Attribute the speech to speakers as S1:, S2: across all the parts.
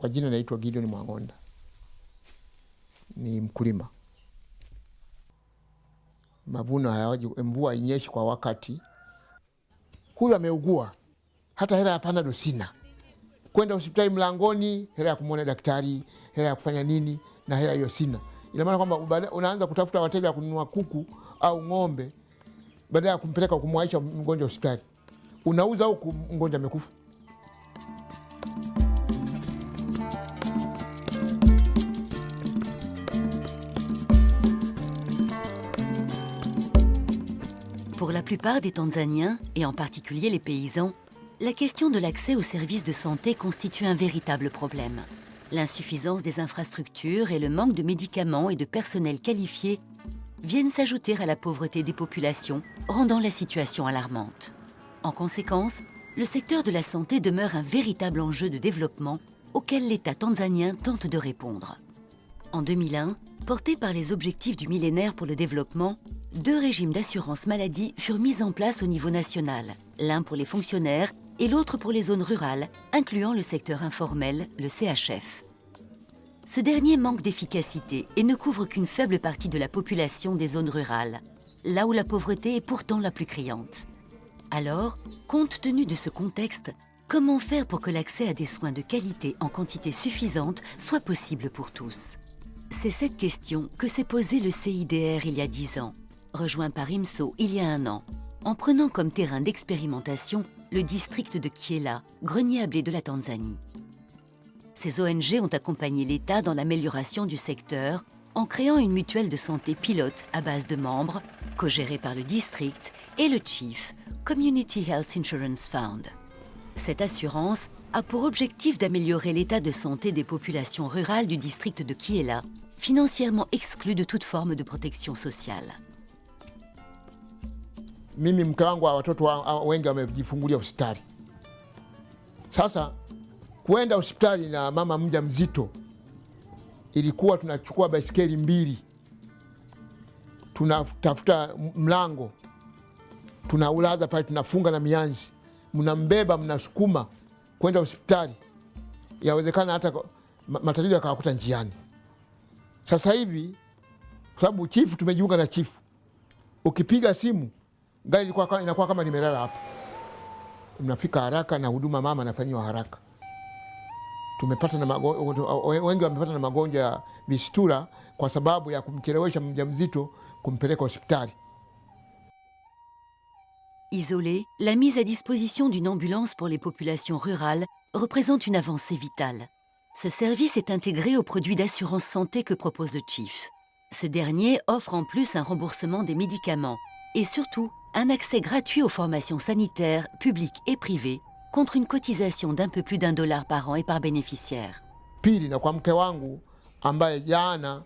S1: Kwa jina naitwa Gideon Mwangonda, ni mkulima. Mavuno hayawaji, mvua inyeshi kwa wakati. Huyu ameugua, hata hela ya Panadol sina. Kwenda hospitali mlangoni, hela ya kumuona daktari, hela ya kufanya nini, na hela hiyo sina. Ina maana kwamba unaanza kutafuta wateja kununua kuku au ng'ombe, baada ya kumpeleka kumwaisha mgonjwa hospitali. Unauza huku mgonjwa amekufa.
S2: Pour la plupart des Tanzaniens, et en particulier les paysans, la question de l'accès aux services de santé constitue un véritable problème. L'insuffisance des infrastructures et le manque de médicaments et de personnel qualifié viennent s'ajouter à la pauvreté des populations, rendant la situation alarmante. En conséquence, le secteur de la santé demeure un véritable enjeu de développement auquel l'État tanzanien tente de répondre. En 2001, portés par les objectifs du millénaire pour le développement, 2 régimes d'assurance maladie furent mis en place au niveau national, l'un pour les fonctionnaires et l'autre pour les zones rurales, incluant le secteur informel, le CHF. Ce dernier manque d'efficacité et ne couvre qu'une faible partie de la population des zones rurales, là où la pauvreté est pourtant la plus criante. Alors, compte tenu de ce contexte, comment faire pour que l'accès à des soins de qualité en quantité suffisante soit possible pour tous? C'est cette question que s'est posée le CIDR il y a 10 ans, rejoint par IMSO il y a 1 an, en prenant comme terrain d'expérimentation le district de Kyela, grenier à blé de la Tanzanie. Ces ONG ont accompagné l'État dans l'amélioration du secteur en créant une mutuelle de santé pilote à base de membres, co-gérée par le district et le CHIF, Community Health Insurance Fund. Cette assurance a pour objectif d'améliorer l'état de santé des populations rurales du district de Kyela, financièrement exclues de toute forme de protection sociale.
S1: Mimi mke wangu watoto wengi wamejifungulia hospitali. Sasa kuenda hospitali na mama mjamzito ilikuwa tunachukua baisikeli 2, tunatafuta mlango, tunaulaza pale, tunafunga na mianzi, mnambeba mnasukuma kwenda hospitali. Yawezekana hata matatizo yakawakuta njiani. Sasa hivi kwa sababu chifu, tumejiunga na chifu, ukipiga simu gari inakuwa kama limelala hapa, mnafika haraka na huduma mama anafanyiwa haraka. Tumepata na wengi wamepata na magonjwa ya vistura kwa sababu ya kumchelewesha mjamzito kumpeleka hospitali.
S2: Isolée, la mise à disposition d'une ambulance pour les populations rurales représente une avancée vitale. Ce service est intégré au produit d'assurance santé que propose le CHIF. Ce dernier offre en plus un remboursement des médicaments et surtout un accès gratuit aux formations sanitaires, publiques et privées, contre une cotisation d'un peu plus d'$1 par an et par bénéficiaire.
S1: Pili, na kwa mke wangu ambaye jana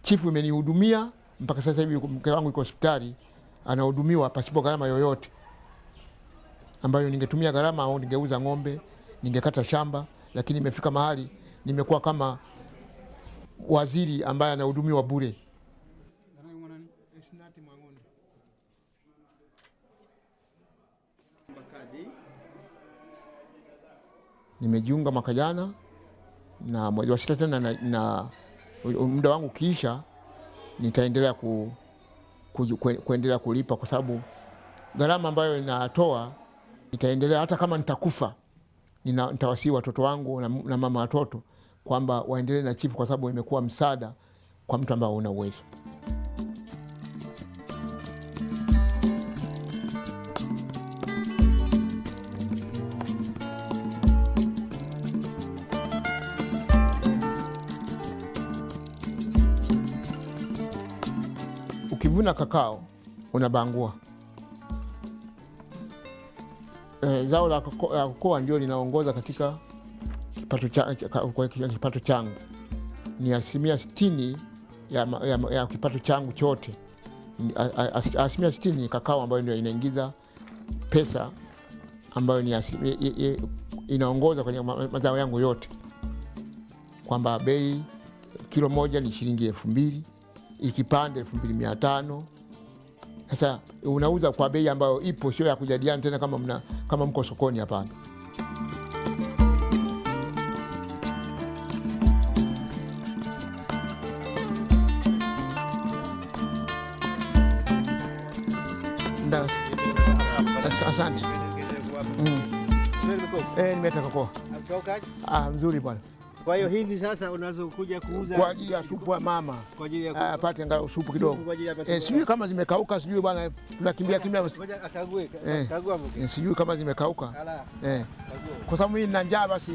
S1: chifu imenihudumia mpaka sasa hivi mke wangu yuko hospitali anahudumiwa pasipo gharama yoyote, ambayo ningetumia gharama au ningeuza ng'ombe, ningekata shamba, lakini imefika mahali nimekuwa kama waziri ambaye anahudumiwa bure. Nimejiunga mwaka jana na mwezi wa 6 tena, na muda wangu kiisha nitaendelea kuendelea kulipa, kwa sababu gharama ambayo ninatoa nitaendelea. Hata kama nitakufa, nitawasii watoto wangu na mama watoto kwamba waendelee na chifu, kwa sababu imekuwa msaada kwa mtu ambaye una uwezo. Ukivuna kakao unabangua. Zao la kokoa ndio linaongoza katika kipato changu. Ni 60% ya kipato changu chote. 60% ni kakao ambayo ndio inaingiza pesa, ambayo ni inaongoza kwenye mazao yangu yote, kwamba bei kilo moja ni shilingi 2,000, ikipande 2,500. Sasa unauza kwa bei ambayo ipo, sio ya kujadiliana tena kama mko sokoni. Hapana. Asante. Nimetaka kwa. Mzuri bwana.
S3: Kwa hiyo hizi sasa unazokuja kuuza
S1: kwa ajili ya supu ya mama.
S3: Kwa ajili ya
S1: apate angalau supu kidogo. Sijui kama zimekauka, sijui bwana, tunakimbia.
S3: Ngoja akague. Kagua mke.
S1: Sijui kama zimekauka. Kwa sababu mimi nina njaa basi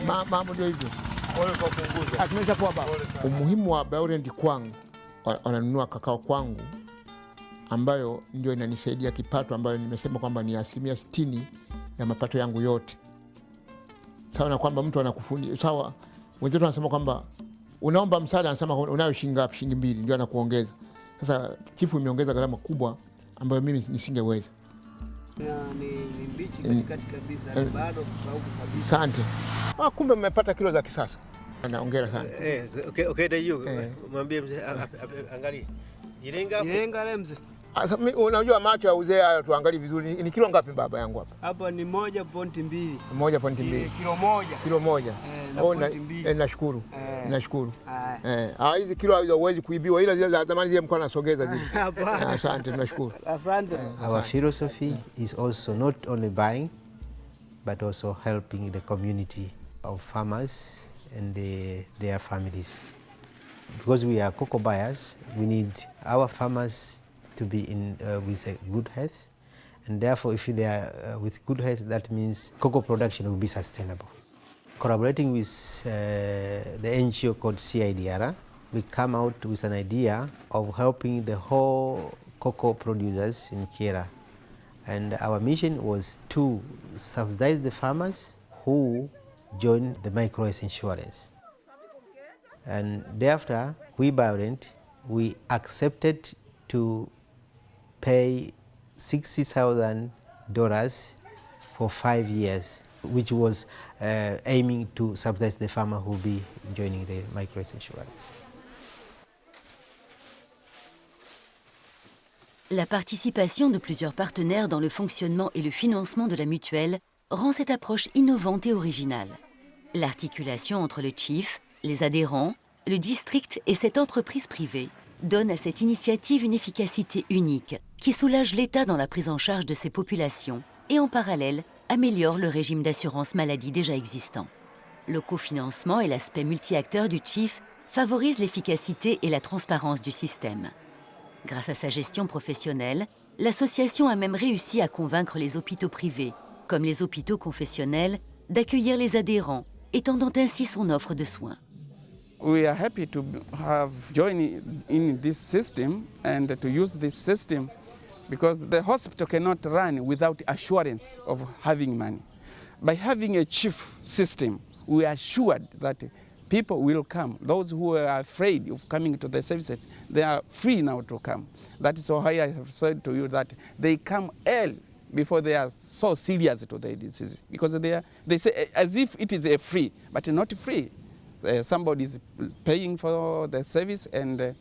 S1: mambo ndio hivyo.
S3: Pole kwa kupunguza.
S1: Tumeshapoa baba. Umuhimu wa Bioland kwangu, wananunua kakao kwangu ambayo ndio inanisaidia kipato, ambayo nimesema kwamba ni 60% ya mapato yangu yote. Sawa na kwamba mtu anakufundi sawa, wenzetu wanasema kwamba unaomba msaada, anasema unayo shilingi ngapi? Shilingi 2 ndio anakuongeza. Sasa chifu imeongeza gharama kubwa ambayo mimi nisingeweza.
S3: Ni mbichi katikati kabisa, bado kukauka kabisa.
S1: Asante. Kumbe mmepata kilo za kisasa. Naongera sana.
S3: Okay ndio. Mwambie mzee angalia. Irenga lemze.
S1: Unajua macho ya uzee haya, tuangalie vizuri. Ni kilo ngapi baba yangu hapa?
S3: Hapa ni 1.2.
S1: 1.2.
S3: Kilo moja.
S1: Nashukuru. Nashukuru. Hizi kilo hizo huwezi kuibiwa, ila zile za zamani zile mko nasogeza zile. Asante, tunashukuru.
S3: Asante.
S4: Our philosophy is also not only buying but also helping the community of farmers and their families. Because we are cocoa buyers, we need our farmers to be with a good health, and therefore if they are with good health, that means cocoa production will be sustainable. Collaborating with the NGO called CIDR, we come out with an idea of helping the whole cocoa producers in Kira, and our mission was to subsidize the farmers who join the microES insurance. And thereafter, we Bioland, we accepted to pay $60,000 for 5 years, which was aiming to subsidize the farmer who will be joining the microES insurance.
S2: La participation de plusieurs partenaires dans le fonctionnement et le financement de la mutuelle rend cette approche innovante et originale. L'articulation entre le chief, les adhérents, le district et cette entreprise privée donne à cette initiative une efficacité unique qui soulage l'État dans la prise en charge de ces populations et en parallèle améliore le régime d'assurance maladie déjà existant. Le cofinancement et l'aspect multi-acteur du chief favorisent l'efficacité et la transparence du système. Grâce à sa gestion professionnelle, l'association a même réussi à convaincre les hôpitaux privés, comme les hôpitaux confessionnels, d'accueillir les adhérents, étendant ainsi son offre de soins.
S5: We are happy to have joined in this system and to use this system because the hospital cannot run without assurance of having money. By having a chief system, we are assured that people will come. Those who are afraid of coming to the services, they are free now to come. That is why I have said to you that they come early before they are so serious to the disease, because they say as if it is a free, but not free. Somebody is paying for the service, and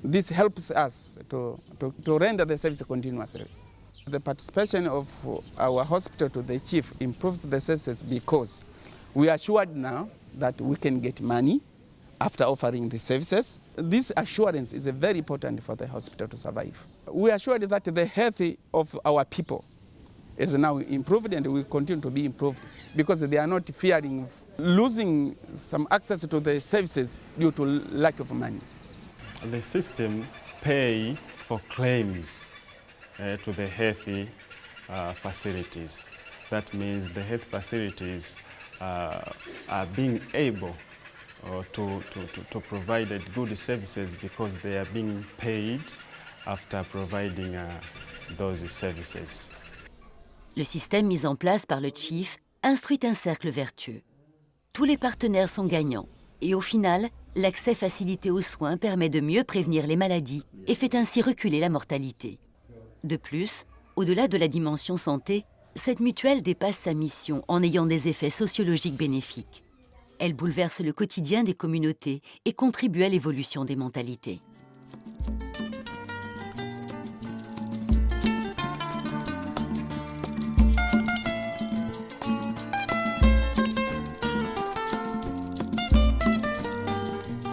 S5: this helps us to render the service continuously. The participation of our hospital to the chief improves the services because we are assured now that we can get money after offering the services. This assurance is very important for the hospital to survive. We are assured that the health of our people is now improved and will continue to be improved because they are not fearing losing some access to the services due to lack of money.
S6: The system pay for claims to the health facilities. That means the health facilities are being able to provide good services because they are being paid after providing those services.
S2: Le système mis en place par le chief instruit un cercle vertueux. Tous les partenaires sont gagnants et au final, l'accès facilité aux soins permet de mieux prévenir les maladies et fait ainsi reculer la mortalité. De plus, au-delà de la dimension santé, cette mutuelle dépasse sa mission en ayant des effets sociologiques bénéfiques. Elle bouleverse le quotidien des communautés et contribue à l'évolution des mentalités.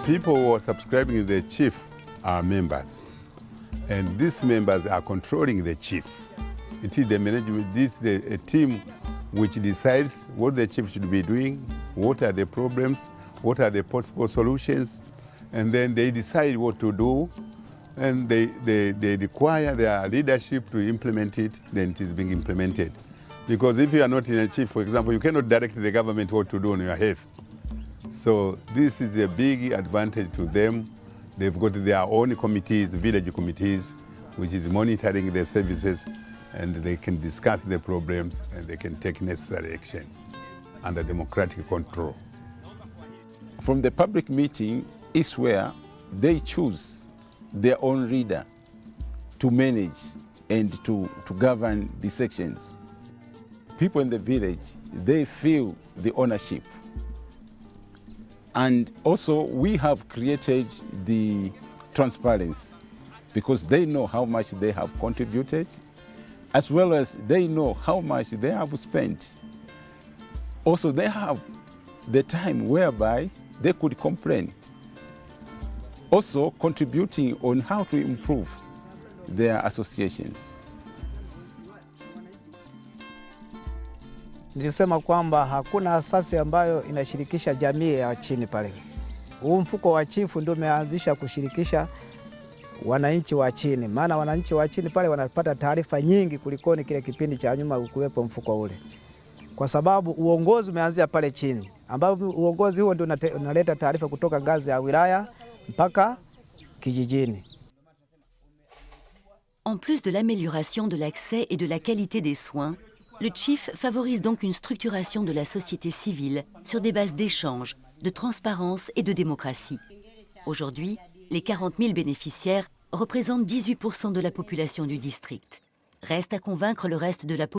S7: People who are subscribing to the chief are members. And these members are controlling the chief. It is the management, this is a team which decides what the chief should be doing, what are the problems, what are the possible solutions, and then they decide what to do, and they require their leadership to implement it, then it is being implemented. Because if you are not in a chief, for example, you cannot direct the government what to do on your health. So this is a big advantage to them. They've got their own committees, village committees, which is monitoring the services, and they can discuss the problems and they can take necessary action under democratic control.
S8: From the public meeting is where they choose their own leader to manage and to govern the sections. People in the village, they feel the ownership. And also we have created the transparency because they know how much they have contributed, as well as they know how much they have spent. Also, they have the time whereby they could complain. Also, contributing on how to improve their associations.
S3: Nilisema kwamba hakuna asasi ambayo inashirikisha jamii ya chini pale. Huu mfuko wa chifu ndio umeanzisha kushirikisha wananchi wa chini, maana wananchi wa chini pale wanapata taarifa nyingi kulikoni kile kipindi cha nyuma ukuwepo mfuko ule, kwa sababu uongozi umeanzia pale chini, ambapo uongozi huo ndio unaleta taarifa kutoka ngazi ya wilaya mpaka kijijini.
S2: En plus de l'amélioration de l'accès et de la qualité des soins, le CHIF favorise donc une structuration de la société civile sur des bases d'échange, de transparence et de démocratie. Aujourd'hui, les 40 000 bénéficiaires représentent 18% de la population du district. Reste à convaincre le reste de la population